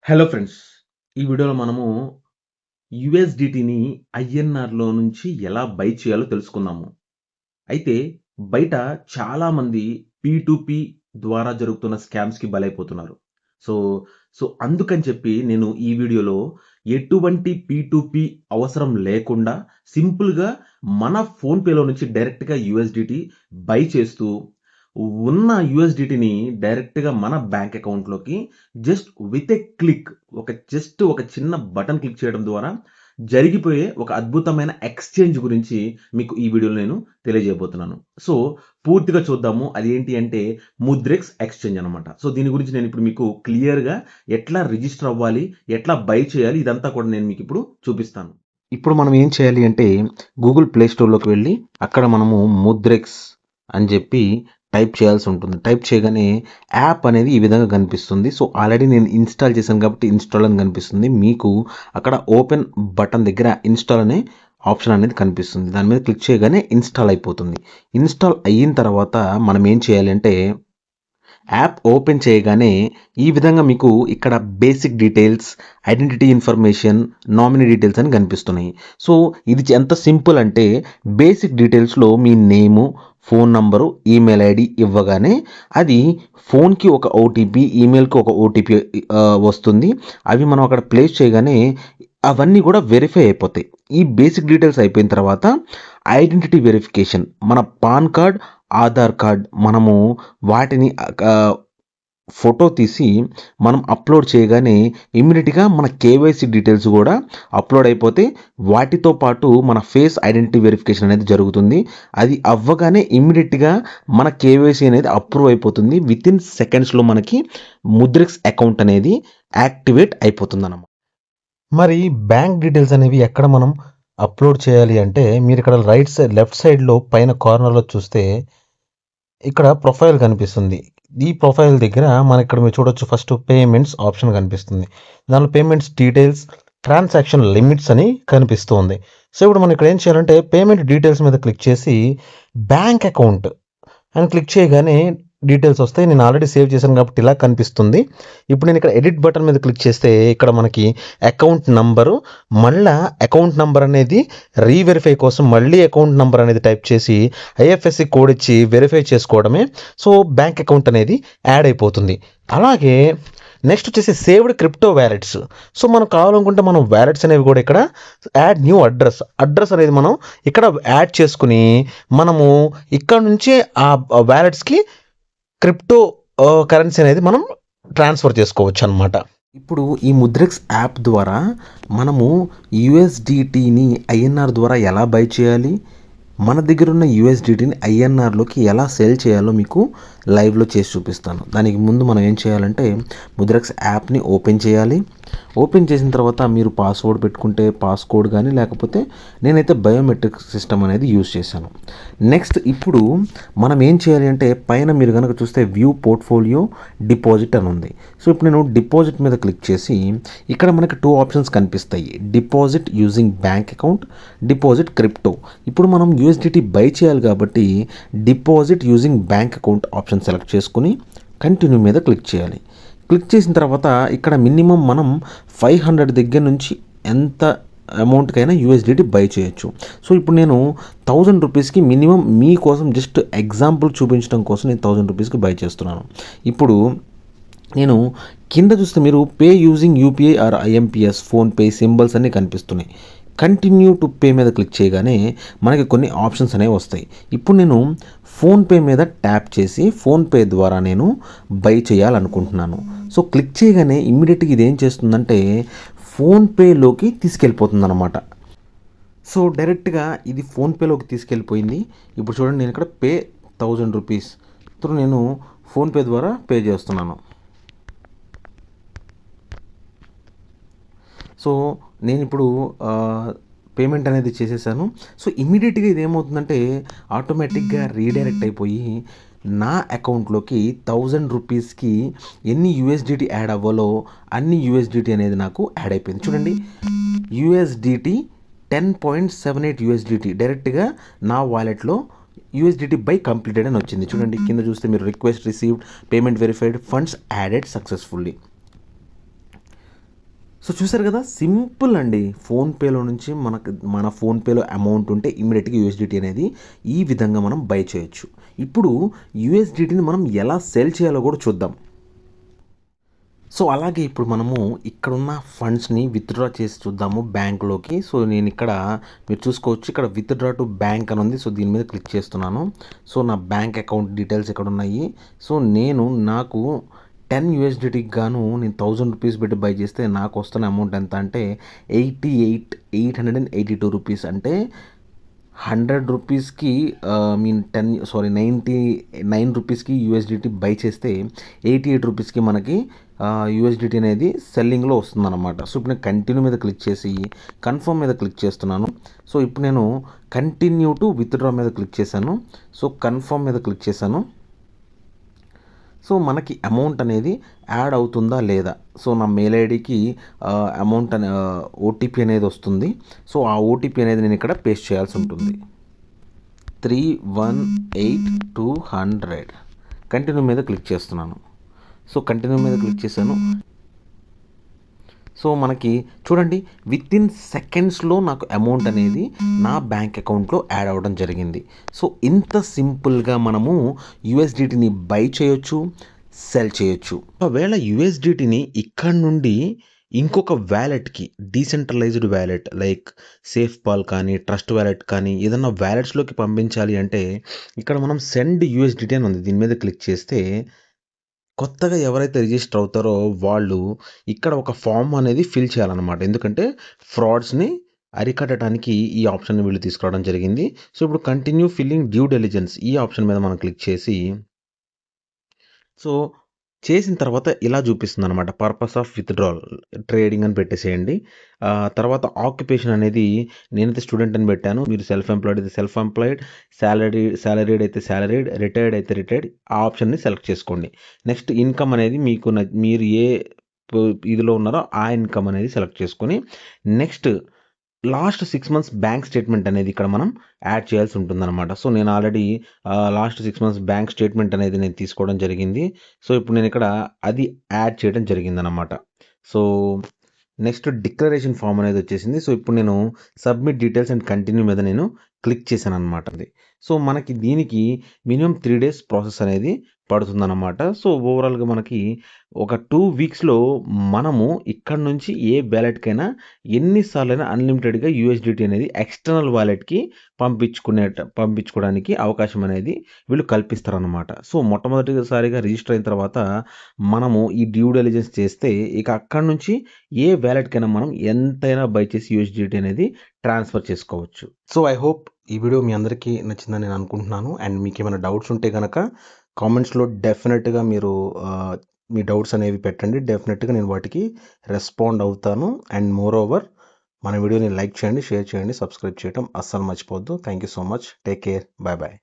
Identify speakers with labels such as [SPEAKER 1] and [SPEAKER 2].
[SPEAKER 1] Hello friends. ఈ వీడియోలో మనము యూఎస్‌డిటీని ఐఎన్ఆర్‌లో నుంచి ఎలా బై చేయాలో తెలుసుకుందాము. అయితే బయట చాలామంది పీ2పీ ద్వారా జరుగుతున్న స్కామ్స్‌కి బలైపోతున్నారు. సో, అందుకని చెప్పి నేను ఈ వీడియోలో ఎటువంటి పీ2పీ అవసరం లేకుండా సింపుల్‌గా మన ఫోన్‌పేలో నుంచి డైరెక్ట్‌గా యూఎస్‌డిటీ బై చేస్తూ ఉన్న యూఎస్‌డిటీని డైరెక్ట్‌గా మన బ్యాంక్ అకౌంట్‌లోకి జస్ట్ విత్ ఎ క్లిక్ ఒక చిన్న బటన్ క్లిక్ చేయడం ద్వారా జరిగిపోయే ఒక అద్భుతమైన ఎక్స్‌చేంజ్ గురించి మీకు ఈ వీడియోలో నేను తెలియజేయబోతున్నాను. సో, పూర్తిగా చూద్దాము. అదేంటి అంటే ముద్రెక్స్ ఎక్స్‌చేంజ్ అనమాట. సో, దీని గురించి నేనిప్పుడు మీకు క్లియర్‌గా ఎట్లా రిజిస్టర్ అవ్వాలి, ఎట్లా బై చేయాలి ఇదంతా కూడా నేను మీకిప్పుడు చూపిస్తాను. ఇప్పుడు మనం ఏం చేయాలి అంటే గూగుల్ ప్లే స్టోర్‌లోకి వెళ్ళి అక్కడ మనము ముద్రెక్స్ అని చెప్పి టైప్ చేయాల్సి ఉంటుంది. టైప్ చేయగానే యాప్ అనేది ఈ విధంగా కనిపిస్తుంది. సో, ఆల్రెడీ నేను ఇన్‌స్టాల్ చేశాను కాబట్టి ఇన్‌స్టాల్ అని కనిపిస్తుంది. మీకు అక్కడ ఓపెన్ బటన్ దగ్గర ఇన్‌స్టాల్ అనే ఆప్షన్ అనేది కనిపిస్తుంది. దాని మీద క్లిక్ చేయగానే ఇన్‌స్టాల్ అయిపోతుంది. ఇన్‌స్టాల్ అయిన తర్వాత మనం ఏం చేయాలి అంటే యాప్ ఓపెన్ చేయగానే ఈ విధంగా మీకు ఇక్కడ basic details, identity information, nominee details అని కనిపిస్తున్నాయి. సో, ఇది ఎంత సింపుల్ అంటే బేసిక్ డీటెయిల్స్‌లో మీ నేము, ఫోన్ నంబరు, ఈమెయిల్ ఐడీ ఇవ్వగానే అది ఫోన్‌కి ఒక ఓటీపీ, ఈమెయిల్‌కి ఒక ఓటీపీ వస్తుంది. అవి మనం అక్కడ ప్లేస్ చేయగానే అవన్నీ కూడా వెరిఫై అయిపోతాయి. ఈ బేసిక్ డీటెయిల్స్ అయిపోయిన తర్వాత ఐడెంటిటీ వెరిఫికేషన్ మన పాన్ కార్డ్, ఆధార్ కార్డ్ మనము వాటిని ఫోటో తీసి మనం అప్లోడ్ చేయగానే ఇమ్మీడియట్‌గా మన కేవైసీ డీటెయిల్స్ కూడా అప్లోడ్ అయిపోతే వాటితో పాటు మన ఫేస్ ఐడెంటిటీ వెరిఫికేషన్ అనేది జరుగుతుంది. అది అవ్వగానే ఇమ్మీడియట్‌గా మన కేవైసీ అనేది అప్రూవ్ అయిపోతుంది. వితిన్ సెకండ్స్‌లో మనకి ముద్రిక్స్ అకౌంట్ అనేది యాక్టివేట్ అయిపోతుందన్నమాట. మరి బ్యాంక్ డీటెయిల్స్ అనేవి ఎక్కడ మనం అప్లోడ్ చేయాలి అంటే మీరు ఇక్కడ లెఫ్ట్ సైడ్‌లో పైన కార్నర్‌లో చూస్తే ఇక్కడ ప్రొఫైల్ కనిపిస్తుంది. ఈ ప్రొఫైల్ దగ్గర ఇక్కడ మీరు చూడొచ్చు ఫస్ట్ పేమెంట్స్ ఆప్షన్ కనిపిస్తుంది. దానిలో పేమెంట్స్ డీటెయిల్స్, ట్రాన్సాక్షన్ లిమిట్స్ అని కనిపిస్తుంది. సో, ఇప్పుడు మనం ఇక్కడ ఏం చేయాలంటే పేమెంట్ డీటెయిల్స్ మీద క్లిక్ చేసి బ్యాంక్ అకౌంట్ అని క్లిక్ చేయగానే డీటెయిల్స్ వస్తాయి. నేను ఆల్రెడీ సేవ్ చేశాను కాబట్టి ఇలా కనిపిస్తుంది. ఇప్పుడు నేను ఇక్కడ ఎడిట్ బటన్ మీద క్లిక్ చేస్తే ఇక్కడ మనకి అకౌంట్ నంబరు, మళ్ళా అకౌంట్ నంబర్ అనేది రీవెరిఫై కోసం మళ్ళీ అకౌంట్ నంబర్ అనేది టైప్ చేసి ఐఎఫ్ఎస్సి కోడ్ ఇచ్చి వెరిఫై చేసుకోవడమే. సో, బ్యాంక్ అకౌంట్ అనేది యాడ్ అయిపోతుంది. అలాగే నెక్స్ట్ వచ్చేసి సేవ్డ్ క్రిప్టో వ్యాలెట్స్. సో, మనం కావాలనుకుంటే మనం వ్యాలెట్స్ అనేవి కూడా ఇక్కడ యాడ్ న్యూ అడ్రస్ అనేది మనం ఇక్కడ యాడ్ చేసుకుని మనము ఇక్కడ నుంచి ఆ వ్యాలెట్స్‌కి క్రిప్టో కరెన్సీ అనేది మనం ట్రాన్స్ఫర్ చేసుకోవచ్చు అనమాట. ఇప్పుడు ఈ ముద్రెక్స్ యాప్ ద్వారా మనము యూఎస్‌డిటీని ఐఎన్ఆర్ ద్వారా ఎలా బై చేయాలి? మన దగ్గర ఉన్న యూఎస్‌డిటీని ఐఎన్ఆర్‌లోకి ఎలా సెల్ చేయాలో మీకు లైవ్‌లో చేసి చూపిస్తాను. దానికి ముందు మనం ఏం చేయాలంటే ముద్రెక్స్ యాప్‌ని ఓపెన్ చేయాలి. ఓపెన్ చేసిన తర్వాత మీరు పాస్వర్డ్ పెట్టుకుంటే పాస్‌కోడ్ కానీ లేకపోతే నేనైతే బయోమెట్రిక్ సిస్టమ్ అనేది యూజ్ చేశాను. నెక్స్ట్ ఇప్పుడు మనం ఏం చేయాలి అంటే పైన మీరు కనుక చూస్తే వ్యూ పోర్ట్ఫోలియో డిపాజిట్ అని ఉంది. సో, ఇప్పుడు నేను డిపాజిట్ మీద క్లిక్ చేసి ఇక్కడ మనకి 2 ఆప్షన్స్ కనిపిస్తాయి. Deposit using bank account, deposit crypto. ఇప్పుడు మనం యూఎస్‌డిటీ బై చేయాలి కాబట్టి deposit using bank account option select చేసుకుని కంటిన్యూ మీద క్లిక్ చేయాలి. క్లిక్ చేసిన తర్వాత ఇక్కడ మినిమం మనం 500 దగ్గర నుంచి ఎంత అమౌంట్‌కైనా యూఎస్‌డిటీ బై చేయొచ్చు. సో, ఇప్పుడు నేను 1000 రూపీస్‌కి మినిమం మీకోసం జస్ట్ ఎగ్జాంపుల్ చూపించడం కోసం నేను 1000 రూపీస్‌కి బై చేస్తున్నాను. ఇప్పుడు నేను కింద చూస్తే మీరు pay using UPI or IMPS, PhonePe symbols అన్నీ కనిపిస్తున్నాయి. కంటిన్యూ టు పే మీద క్లిక్ చేయగానే మనకి కొన్ని ఆప్షన్స్ అనేవి వస్తాయి. ఇప్పుడు నేను ఫోన్‌పే మీద ట్యాప్ చేసి ఫోన్‌పే ద్వారా నేను బై చేయాలనుకుంటున్నాను. సో, క్లిక్ చేయగానే ఇమ్మీడియట్‌గా ఇది ఏం చేస్తుందంటే ఫోన్‌పేలోకి తీసుకెళ్ళిపోతుందన్నమాట. సో, డైరెక్ట్‌గా ఇది ఫోన్‌పేలోకి తీసుకెళ్ళిపోయింది. ఇప్పుడు చూడండి నేను ఇక్కడ పే 1000 రూపీస్ త్రూ నేను ఫోన్‌పే ద్వారా పే చేస్తున్నాను. సో, నేనిప్పుడు పేమెంట్ అనేది చేసేసాను. సో, ఇమ్మీడియట్‌గా ఇదేమవుతుందంటే ఆటోమేటిక్‌గా రీడైరెక్ట్ అయిపోయి నా అకౌంట్‌లోకి 1000 రూపీస్‌కి ఎన్ని యూఎస్‌డిటీ యాడ్ అవ్వాలో అన్ని యూఎస్‌డిటీ అనేది నాకు యాడ్ అయిపోయింది. చూడండి యూఎస్‌డిటీ 10.78 యూఎస్‌డిటీ డైరెక్ట్‌గా నా వాలెట్‌లో యూఎస్‌డిటీ బై కంప్లీటెడ్ అని వచ్చింది. చూడండి కింద చూస్తే మీరు request received, payment verified, funds added successfully. So చూసారు కదా, సింపుల్ అండి. ఫోన్పేలో నుంచి మన ఫోన్పేలో అమౌంట్ ఉంటే ఇమీడియట్గా యూఎస్డిటీ అనేది ఈ విధంగా మనం బై చేయొచ్చు. ఇప్పుడు యూఎస్డిటీని మనం ఎలా సెల్ చేయాలో కూడా చూద్దాం. సో అలాగే ఇప్పుడు మనము ఇక్కడున్న ఫండ్స్ని విత్డ్రా చేసి చూద్దాము బ్యాంకులోకి. సో నేను ఇక్కడ మీరు చూసుకోవచ్చు, ఇక్కడ విత్డ్రా టు బ్యాంక్ అని ఉంది. సో దీని మీద క్లిక్ చేస్తున్నాను. సో నా బ్యాంక్ అకౌంట్ డీటెయిల్స్ ఇక్కడ ఉన్నాయి. సో నాకు 10 యూఎస్డిటీకి గాను నేను 1000 రూపీస్ పెట్టి బై చేస్తే నాకు వస్తున్న అమౌంట్ ఎంత అంటే 882 రూపీస్. అంటే 100 రూపీస్కి 99 రూపీస్కి యూఎస్డిటీ బై చేస్తే 88 రూపీస్కి మనకి యూఎస్డిటీ అనేది సెల్లింగ్లో వస్తుందన్నమాట. సో ఇప్పుడు నేను కంటిన్యూ మీద క్లిక్ చేసి కన్ఫర్మ్ మీద క్లిక్ చేస్తున్నాను. సో ఇప్పుడు నేను కంటిన్యూ టు విత్డ్రా మీద క్లిక్ చేశాను. సో కన్ఫర్మ్ మీద క్లిక్ చేశాను. సో మనకి అమౌంట్ అనేది యాడ్ అవుతుందా లేదా, సో నా మెయిల్ ఐడికి అమౌంట్ ఓటీపీ అనేది వస్తుంది. సో ఆ ఓటీపీ అనేది నేను ఇక్కడ పేస్ట్ చేయాల్సి ఉంటుంది. 318200 కంటిన్యూ మీద క్లిక్ చేస్తున్నాను. సో కంటిన్యూ మీద క్లిక్ చేశాను. సో మనకి చూడండి, విత్ ఇన్ సెకండ్స్లో నాకు అమౌంట్ అనేది నా బ్యాంక్ అకౌంట్లో యాడ్ అవ్వడం జరిగింది. సో ఇంత సింపుల్గా మనము యూఎస్డిటీని బై చేయొచ్చు, సెల్ చేయొచ్చు. ఒకవేళ యూఎస్డిటీని ఇక్కడ నుండి ఇంకొక వ్యాలెట్కి, డీసెంట్రలైజ్డ్ వ్యాలెట్ లైక్ సేఫ్పాల్ కానీ ట్రస్ట్ వ్యాలెట్ కానీ ఏదన్నా వ్యాలెట్స్లోకి పంపించాలి అంటే ఇక్కడ మనం సెండ్ యూఎస్డిటీ అని ఉంది. దీని మీద క్లిక్ చేస్తే కొత్తగా ఎవరైతే రిజిస్టర్ అవుతారో వాళ్ళు ఇక్కడ ఒక ఫామ్ అనేది ఫిల్ చేయాలన్నమాట. ఎందుకంటే ఫ్రాడ్స్ని అరికట్టడానికి ఈ ఆప్షన్ వీళ్ళు తీసుకురావడం జరిగింది. సో ఇప్పుడు కంటిన్యూ ఫిల్లింగ్ డ్యూ డెలిజెన్స్ ఈ ఆప్షన్ మీద మనం క్లిక్ చేసి, సో చేసిన తర్వాత ఇలా చూపిస్తుంది అనమాట, పర్పస్ ఆఫ్ విత్డ్రాల్ ట్రేడింగ్ అని పెట్టేసేయండి. తర్వాత ఆక్యుపేషన్ అనేది నేనైతే స్టూడెంట్ అని పెట్టాను. మీరు సెల్ఫ్ ఎంప్లాయిడ్ అయితే సెల్ఫ్ ఎంప్లాయిడ్, సాలరీడ్ అయితే సాలరీడ్, రిటైర్డ్ అయితే రిటైర్డ్, ఆ ఆప్షన్ని సెలెక్ట్ చేసుకోండి. నెక్స్ట్ ఇన్కమ్ అనేది మీరు ఏ ఇదిలో ఉన్నారో ఆ ఇన్కమ్ అనేది సెలెక్ట్ చేసుకొని next last 6 months bank statement అనేది ఇక్కడ మనం యాడ్ చేయాల్సి ఉంటుందన్నమాట. సో నేను already last 6 months bank statement అనేది నేను తీసుకోవడం జరిగింది. సో ఇప్పుడు నేను ఇక్కడ అది యాడ్ చేయడం జరిగిందనమాట. సో నెక్స్ట్ డిక్లరేషన్ ఫామ్ అనేది వచ్చేసింది. సో ఇప్పుడు నేను సబ్మిట్ డీటెయిల్స్ అండ్ కంటిన్యూ మీద నేను క్లిక్ చేశాను అనమాట. అది సో మనకి దీనికి మినిమం 3 days ప్రాసెస్ అనేది పడుతుందన్నమాట. సో ఓవరాల్గా మనకి ఒక 2 weeksలో మనము ఇక్కడ నుంచి ఏ వ్యాలెట్కైనా ఎన్నిసార్లైనా అన్లిమిటెడ్గా యూఎస్డిటీ అనేది ఎక్స్టర్నల్ వ్యాలెట్కి పంపించుకోవడానికి అవకాశం అనేది వీళ్ళు కల్పిస్తారనమాట. సో మొట్టమొదటిసారిగా రిజిస్టర్ అయిన తర్వాత మనము ఈ డ్యూ డెలిజెన్స్ చేస్తే ఇక అక్కడ నుంచి ఏ వ్యాలెట్కైనా మనం ఎంతైనా బై చేసి యూఎస్డిటీ అనేది ట్రాన్స్ఫర్ చేసుకోవచ్చు. సో ఐ హోప్ ఈ వీడియో మీ అందరికీ నచ్చిందని నేను అనుకుంటున్నాను. అండ్ మీకు ఏమైనా డౌట్స్ ఉంటే కనుక కామెంట్స్లో డెఫినెట్గా మీరు మీ డౌట్స్ అనేవి పెట్టండి. డెఫినెట్గా నేను వాటికి రెస్పాండ్ అవుతాను. అండ్ మోర్ ఓవర్ మన వీడియోని లైక్ చేయండి, షేర్ చేయండి, సబ్స్క్రైబ్ చేయడం అస్సలు మర్చిపోవద్దు. Thank you so much. Take care. Bye bye.